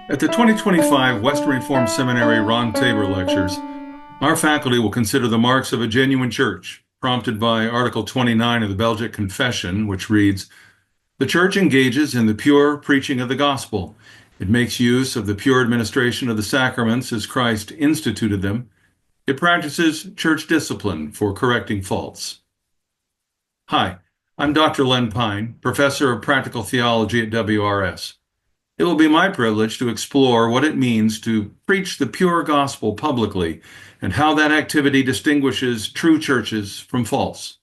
At the 2025 Western Reformed Seminary Ron Tabor Lectures, our faculty will consider the marks of a genuine church, prompted by Article 29 of the Belgic Confession, which reads, "The church engages in the pure preaching of the gospel. It makes use of the pure administration of the sacraments as Christ instituted them. It practices church discipline for correcting faults." Hi, I'm Dr. Len Pine, Professor of Practical Theology at WRS. It will be my privilege to explore what it means to preach the pure gospel publicly and how that activity distinguishes true churches from false.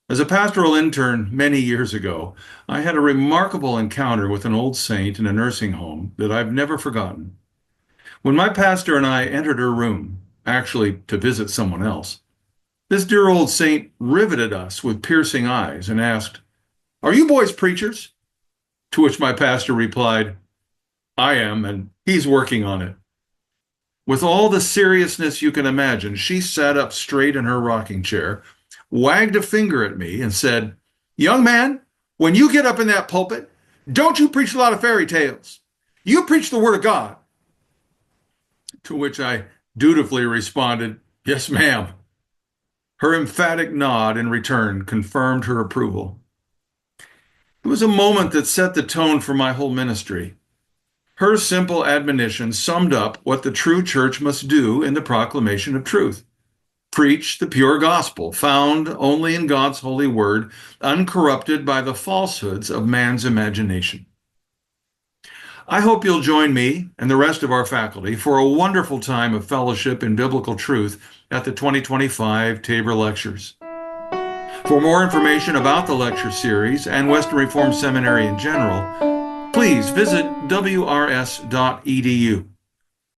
As a pastoral intern many years ago, I had a remarkable encounter with an old saint in a nursing home that I've never forgotten. When my pastor and I entered her room, actually to visit someone else, this dear old saint riveted us with piercing eyes and asked, "Are you boys preachers?" To which my pastor replied, "I am, and he's working on it." With all the seriousness you can imagine, she sat up straight in her rocking chair, wagged a finger at me, and said, "Young man, when you get up in that pulpit, don't you preach a lot of fairy tales. You preach the Word of God." To which I dutifully responded, "Yes, ma'am." Her emphatic nod in return confirmed her approval. It was a moment that set the tone for my whole ministry. Her simple admonition summed up what the true church must do in the proclamation of truth. Preach the pure gospel, found only in God's holy word, uncorrupted by the falsehoods of man's imagination. I hope you'll join me and the rest of our faculty for a wonderful time of fellowship in biblical truth at the 2025 Tabor Lectures. For more information about the lecture series and Western Reformed Seminary in general, please visit wrs.edu.